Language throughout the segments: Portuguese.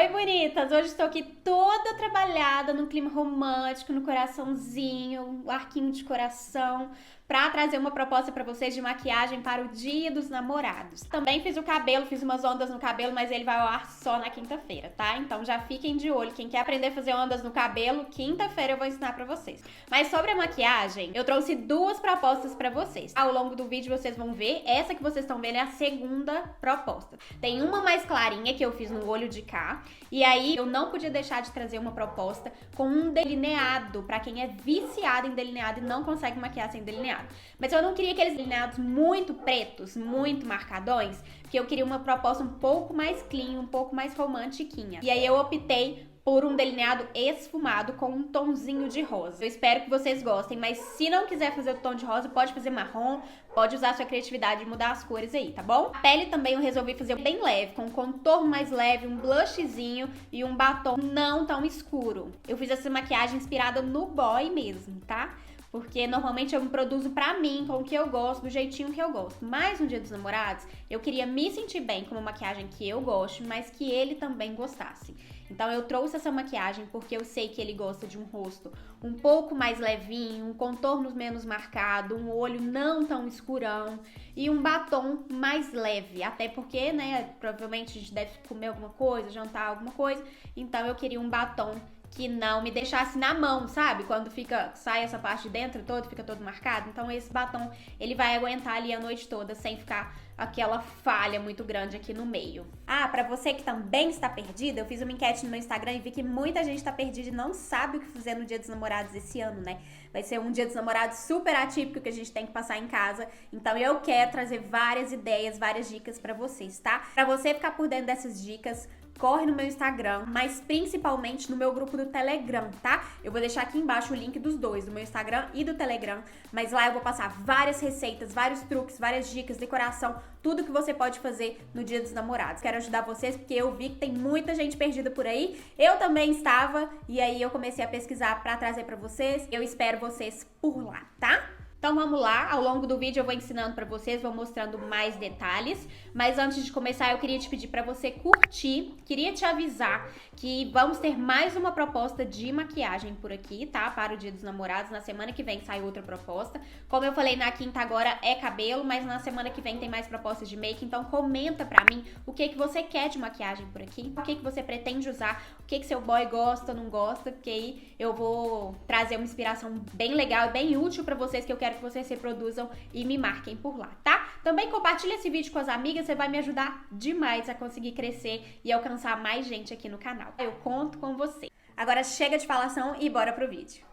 Oi, bonitas! Hoje estou aqui toda trabalhada no clima romântico, no coraçãozinho, o arquinho de coração, pra trazer uma proposta pra vocês de maquiagem para o Dia dos Namorados. Também fiz o cabelo, fiz umas ondas no cabelo, mas ele vai ao ar só na quinta-feira, tá? Então já fiquem de olho. Quem quer aprender a fazer ondas no cabelo, quinta-feira eu vou ensinar pra vocês. Mas sobre a maquiagem, eu trouxe duas propostas pra vocês. Ao longo do vídeo vocês vão ver, essa que vocês estão vendo é a segunda proposta. Tem uma mais clarinha que eu fiz no olho de cá, e aí eu não podia deixar de trazer uma proposta com um delineado, pra quem é viciado em delineado e não consegue maquiar sem delineado. Mas eu não queria aqueles delineados muito pretos, muito marcadões, porque eu queria uma proposta um pouco mais clean, um pouco mais romantiquinha. E aí eu optei por um delineado esfumado com um tonzinho de rosa. Eu espero que vocês gostem, mas se não quiser fazer o tom de rosa, pode fazer marrom, pode usar a sua criatividade e mudar as cores aí, tá bom? A pele também eu resolvi fazer bem leve, com um contorno mais leve, um blushzinho e um batom não tão escuro. Eu fiz essa maquiagem inspirada no boy mesmo, tá? Porque normalmente eu me produzo pra mim, com o que eu gosto, do jeitinho que eu gosto. Mas no Dia dos Namorados, eu queria me sentir bem com uma maquiagem que eu gosto, mas que ele também gostasse. Então eu trouxe essa maquiagem porque eu sei que ele gosta de um rosto um pouco mais levinho, um contorno menos marcado, um olho não tão escurão e um batom mais leve. Até porque, né, provavelmente a gente deve comer alguma coisa, jantar alguma coisa. Então eu queria um batom que não me deixasse na mão, sabe? Quando sai essa parte de dentro toda, fica todo marcado. Então esse batom, ele vai aguentar ali a noite toda sem ficar aquela falha muito grande aqui no meio. Ah, pra você que também está perdida, eu fiz uma enquete no meu Instagram e vi que muita gente tá perdida e não sabe o que fazer no Dia dos Namorados esse ano, né? Vai ser um Dia dos Namorados super atípico que a gente tem que passar em casa. Então eu quero trazer várias ideias, várias dicas pra vocês, tá? Pra você ficar por dentro dessas dicas, corre no meu Instagram, mas principalmente no meu grupo do Telegram, tá? Eu vou deixar aqui embaixo o link dos dois, do meu Instagram e do Telegram, mas lá eu vou passar várias receitas, vários truques, várias dicas, decoração, tudo que você pode fazer no Dia dos Namorados. Quero ajudar vocês porque eu vi que tem muita gente perdida por aí. Eu também estava e aí eu comecei a pesquisar pra trazer pra vocês. Eu espero vocês por lá, tá? Então vamos lá, ao longo do vídeo eu vou ensinando pra vocês, vou mostrando mais detalhes, mas antes de começar eu queria te pedir pra você curtir, queria te avisar que vamos ter mais uma proposta de maquiagem por aqui, tá? Para o Dia dos Namorados, na semana que vem sai outra proposta. Como eu falei, na quinta agora é cabelo, mas na semana que vem tem mais propostas de make, então comenta pra mim o que você quer de maquiagem por aqui, o que você pretende usar, o que seu boy gosta, não gosta, porque aí eu vou trazer uma inspiração bem legal e bem útil pra vocês que eu quero que vocês reproduzam e me marquem por lá, tá? Também compartilha esse vídeo com as amigas, você vai me ajudar demais a conseguir crescer e alcançar mais gente aqui no canal. Eu conto com você. Agora chega de falação e bora pro vídeo.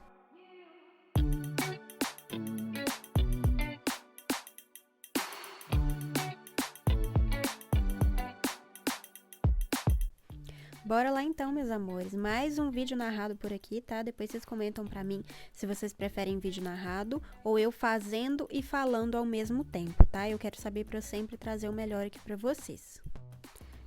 Bora lá então, meus amores, mais um vídeo narrado por aqui, tá? Depois vocês comentam pra mim se vocês preferem vídeo narrado ou eu fazendo e falando ao mesmo tempo, tá? Eu quero saber pra eu sempre trazer o melhor aqui pra vocês.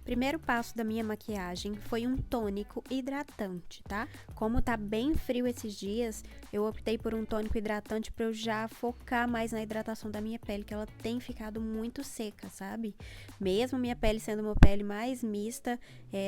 Primeiro passo da minha maquiagem foi um tônico hidratante, tá? Como tá bem frio esses dias, eu optei por um tônico hidratante pra eu já focar mais na hidratação da minha pele, que ela tem ficado muito seca, sabe? Mesmo minha pele sendo uma pele mais mista,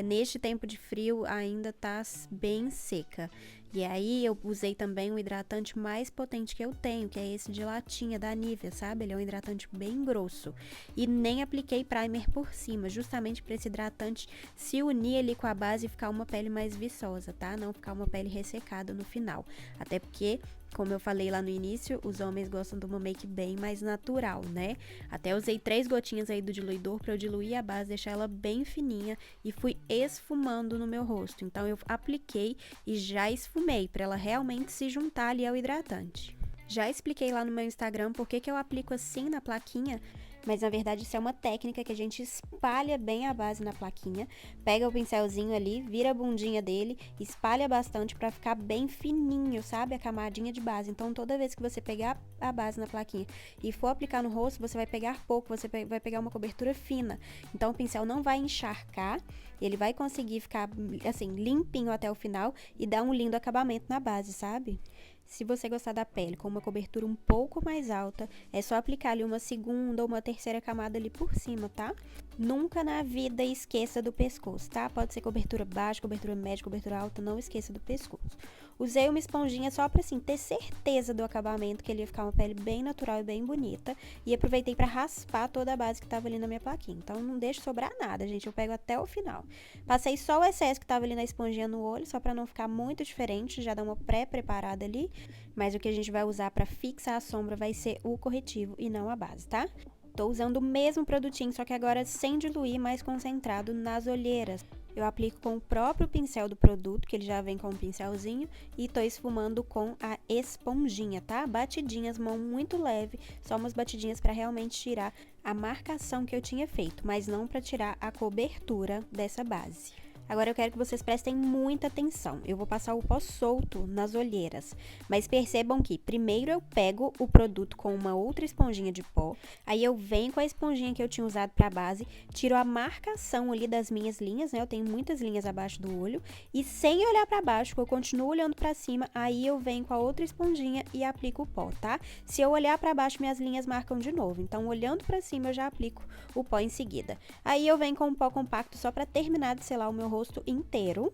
neste tempo de frio ainda tá bem seca. E aí eu usei também o hidratante mais potente que eu tenho, que é esse de latinha da Nivea, sabe? Ele é um hidratante bem grosso. E nem apliquei primer por cima, justamente para esse hidratante se unir ali com a base e ficar uma pele mais viçosa, tá? Não ficar uma pele ressecada no final. Até porque, como eu falei lá no início, os homens gostam de uma make bem mais natural, né? Até usei 3 gotinhas aí do diluidor para eu diluir a base, deixar ela bem fininha e fui esfumando no meu rosto. Então eu apliquei e já esfumei para ela realmente se juntar ali ao hidratante. Já expliquei lá no meu Instagram por que eu aplico assim na plaquinha, mas na verdade isso é uma técnica que a gente espalha bem a base na plaquinha, pega o pincelzinho ali, vira a bundinha dele, espalha bastante pra ficar bem fininho, sabe? A camadinha de base. Então toda vez que você pegar a base na plaquinha e for aplicar no rosto, você vai pegar pouco, você vai pegar uma cobertura fina. Então o pincel não vai encharcar, ele vai conseguir ficar assim limpinho até o final e dar um lindo acabamento na base, sabe? Se você gostar da pele com uma cobertura um pouco mais alta, é só aplicar ali uma segunda ou uma terceira camada ali por cima, tá? Nunca na vida esqueça do pescoço, tá? Pode ser cobertura baixa, cobertura média, cobertura alta, não esqueça do pescoço. Usei uma esponjinha só pra, assim, ter certeza do acabamento, que ele ia ficar uma pele bem natural e bem bonita. E aproveitei pra raspar toda a base que tava ali na minha plaquinha. Então, não deixe sobrar nada, gente. Eu pego até o final. Passei só o excesso que tava ali na esponjinha no olho, só pra não ficar muito diferente. Já dá uma pré-preparada ali. Mas o que a gente vai usar pra fixar a sombra vai ser o corretivo e não a base, tá? Tô usando o mesmo produtinho, só que agora sem diluir, mais concentrado nas olheiras. Eu aplico com o próprio pincel do produto, que ele já vem com um pincelzinho, e tô esfumando com a esponjinha, tá? Batidinhas, mão muito leve, só umas batidinhas para realmente tirar a marcação que eu tinha feito, mas não para tirar a cobertura dessa base. Agora eu quero que vocês prestem muita atenção. Eu vou passar o pó solto nas olheiras, mas percebam que primeiro eu pego o produto com uma outra esponjinha de pó, aí eu venho com a esponjinha que eu tinha usado para base, tiro a marcação ali das minhas linhas, né? Eu tenho muitas linhas abaixo do olho, e sem olhar para baixo, eu continuo olhando para cima, aí eu venho com a outra esponjinha e aplico o pó, tá? Se eu olhar para baixo, minhas linhas marcam de novo, então olhando para cima eu já aplico o pó em seguida. Aí eu venho com um pó compacto só para terminar de selar o meu rosto inteiro.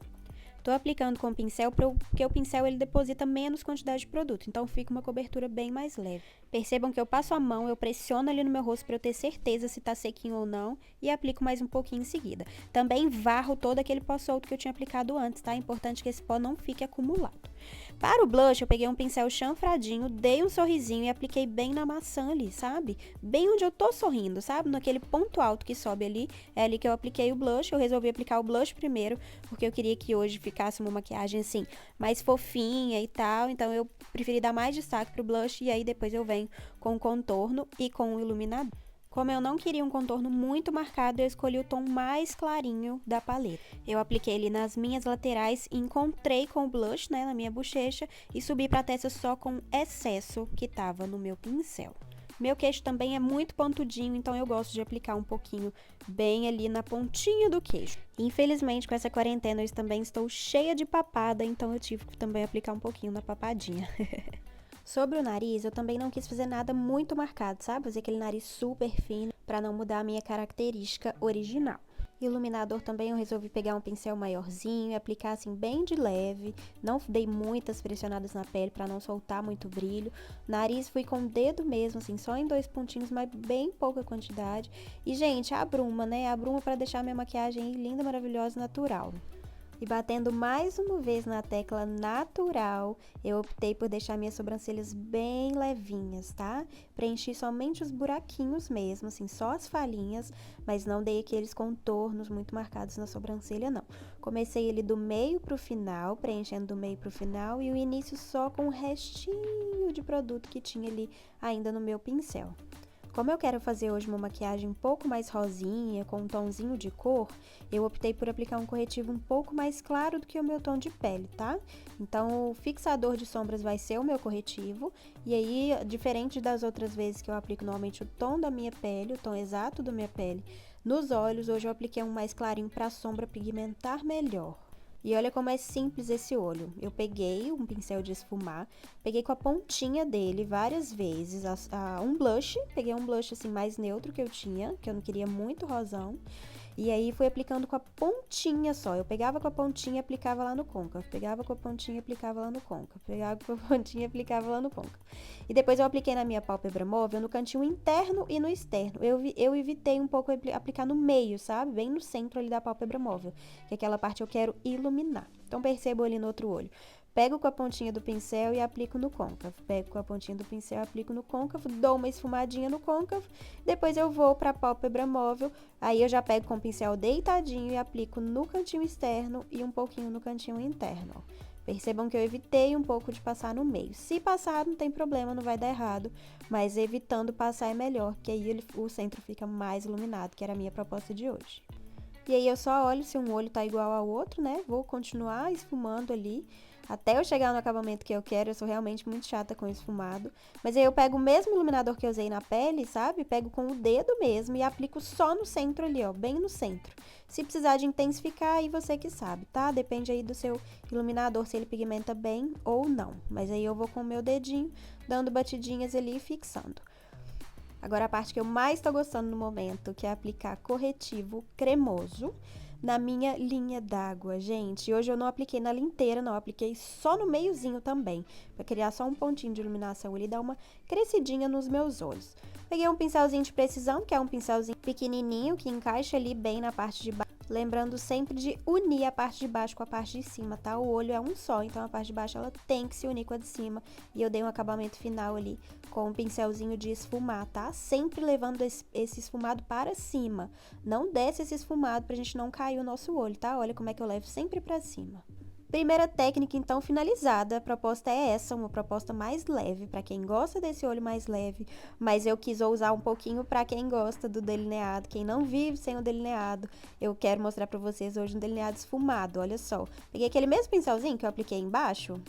Tô aplicando com o pincel porque o pincel ele deposita menos quantidade de produto, então fica uma cobertura bem mais leve. Percebam que eu passo a mão, eu pressiono ali no meu rosto para eu ter certeza se tá sequinho ou não e aplico mais um pouquinho em seguida. Também varro todo aquele pó solto que eu tinha aplicado antes, tá? É importante que esse pó não fique acumulado. Para o blush, eu peguei um pincel chanfradinho, dei um sorrisinho e apliquei bem na maçã ali, sabe? Bem onde eu tô sorrindo, sabe? Naquele ponto alto que sobe ali, é ali que eu apliquei o blush. Eu resolvi aplicar o blush primeiro, porque eu queria que hoje ficasse uma maquiagem, assim, mais fofinha e tal. Então, eu preferi dar mais destaque pro blush e aí depois eu venho com o contorno e com o iluminador. Como eu não queria um contorno muito marcado, eu escolhi o tom mais clarinho da paleta. Eu apliquei ele nas minhas laterais, encontrei com o blush, né, na minha bochecha e subi pra testa só com o excesso que tava no meu pincel. Meu queixo também é muito pontudinho, então eu gosto de aplicar um pouquinho bem ali na pontinha do queixo. Infelizmente, com essa quarentena, eu também estou cheia de papada, então eu tive que também aplicar um pouquinho na papadinha. Sobre o nariz, eu também não quis fazer nada muito marcado, sabe? Fazer aquele nariz super fino para não mudar a minha característica original. Iluminador também eu resolvi pegar um pincel maiorzinho e aplicar assim bem de leve. Não dei muitas pressionadas na pele para não soltar muito brilho. Nariz fui com o dedo mesmo, assim, só em 2 pontinhos, mas bem pouca quantidade. E, gente, a bruma, né? A bruma para deixar minha maquiagem linda, maravilhosa e natural. E batendo mais uma vez na tecla natural, eu optei por deixar minhas sobrancelhas bem levinhas, tá? Preenchi somente os buraquinhos mesmo, assim, só as falhinhas, mas não dei aqueles contornos muito marcados na sobrancelha, não. Comecei ele do meio pro final, preenchendo do meio pro final, e o início só com o restinho de produto que tinha ali ainda no meu pincel. Como eu quero fazer hoje uma maquiagem um pouco mais rosinha, com um tomzinho de cor, eu optei por aplicar um corretivo um pouco mais claro do que o meu tom de pele, tá? Então, o fixador de sombras vai ser o meu corretivo, e aí, diferente das outras vezes que eu aplico normalmente o tom da minha pele, o tom exato da minha pele, nos olhos, hoje eu apliquei um mais clarinho para a sombra pigmentar melhor. E olha como é simples esse olho. Eu peguei um pincel de esfumar, peguei com a pontinha dele várias vezes um blush, peguei um blush assim mais neutro que eu tinha, que eu não queria muito rosão. E aí fui aplicando com a pontinha só. Eu pegava com a pontinha e aplicava lá no côncavo. Pegava com a pontinha e aplicava lá no côncavo. Pegava com a pontinha e aplicava lá no côncavo. E depois eu apliquei na minha pálpebra móvel no cantinho interno e no externo. Eu evitei um pouco aplicar no meio, sabe? Bem no centro ali da pálpebra móvel. Que aquela parte eu quero iluminar. Então percebo ali no outro olho. Pego com a pontinha do pincel e aplico no côncavo. Pego com a pontinha do pincel e aplico no côncavo, dou uma esfumadinha no côncavo. Depois eu vou para a pálpebra móvel. Aí eu já pego com o pincel deitadinho e aplico no cantinho externo e um pouquinho no cantinho interno. Percebam que eu evitei um pouco de passar no meio. Se passar, não tem problema, não vai dar errado. Mas evitando passar é melhor, que aí o centro fica mais iluminado, que era a minha proposta de hoje. E aí eu só olho se um olho tá igual ao outro, né? Vou continuar esfumando ali até eu chegar no acabamento que eu quero. Eu sou realmente muito chata com esfumado. Mas aí eu pego o mesmo iluminador que eu usei na pele, sabe? Pego com o dedo mesmo e aplico só no centro ali, ó, bem no centro. Se precisar de intensificar, aí você que sabe, tá? Depende aí do seu iluminador, se ele pigmenta bem ou não. Mas aí eu vou com o meu dedinho, dando batidinhas ali e fixando. Agora a parte que eu mais tô gostando no momento, que é aplicar corretivo cremoso na minha linha d'água, gente. Hoje eu não apliquei na linha inteira, não. Eu apliquei só no meiozinho também, pra criar só um pontinho de iluminação ali e dar uma crescidinha nos meus olhos. Peguei um pincelzinho de precisão, que é um pincelzinho pequenininho, que encaixa ali bem na parte de baixo. Lembrando sempre de unir a parte de baixo com a parte de cima, tá? O olho é um só, então a parte de baixo ela tem que se unir com a de cima. E eu dei um acabamento final ali com um pincelzinho de esfumar, tá? Sempre levando esse esfumado para cima. Não desce esse esfumado pra gente não cair o nosso olho, tá? Olha como é que eu levo sempre pra cima. Primeira técnica, então, finalizada. A proposta é essa, uma proposta mais leve, para quem gosta desse olho mais leve, mas eu quis usar um pouquinho para quem gosta do delineado, quem não vive sem o delineado. Eu quero mostrar para vocês hoje um delineado esfumado, olha só. Peguei aquele mesmo pincelzinho que eu apliquei embaixo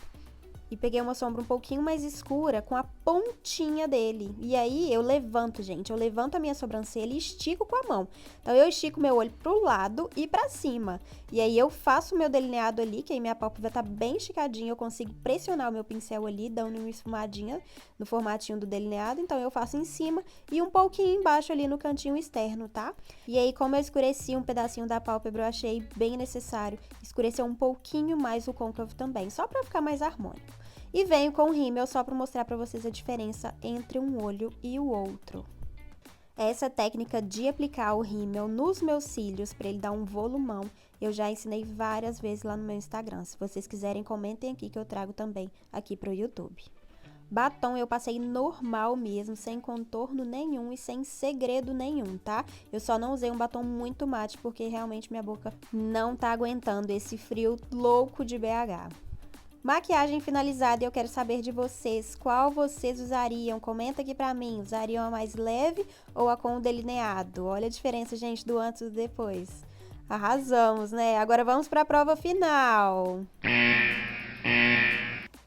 e peguei uma sombra um pouquinho mais escura com a pontinha dele. E aí eu levanto, gente, eu levanto a minha sobrancelha e estico com a mão. Então eu estico meu olho pro lado e pra cima. E aí eu faço o meu delineado ali, que aí minha pálpebra tá bem esticadinha, eu consigo pressionar o meu pincel ali, dando uma esfumadinha no formatinho do delineado. Então eu faço em cima e um pouquinho embaixo ali no cantinho externo, tá? E aí como eu escureci um pedacinho da pálpebra, eu achei bem necessário escurecer um pouquinho mais o côncavo também, só pra ficar mais harmônico. E venho com o rímel só para mostrar para vocês a diferença entre um olho e o outro. Essa técnica de aplicar o rímel nos meus cílios para ele dar um volumão, eu já ensinei várias vezes lá no meu Instagram. Se vocês quiserem, comentem aqui que eu trago também aqui para o YouTube. Batom eu passei normal mesmo, sem contorno nenhum e sem segredo nenhum, tá? Eu só não usei um batom muito mate porque realmente minha boca não tá aguentando esse frio louco de BH. Maquiagem finalizada, eu quero saber de vocês, qual vocês usariam? Comenta aqui pra mim, usariam a mais leve ou a com o delineado? Olha a diferença, gente, do antes e do depois. Arrasamos, né? Agora vamos pra prova final.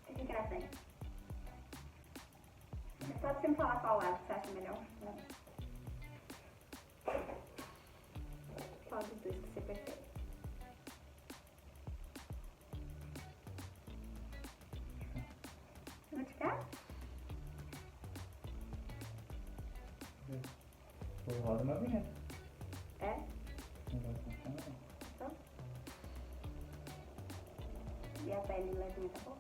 Fique gravando. Pode sempre falar qual lado você acha melhor? Qual dos dois que você prefere? Vou te cá? Roda uma vinheta. É? Não vai funcionar. Então? E a pele levinha, tá bom?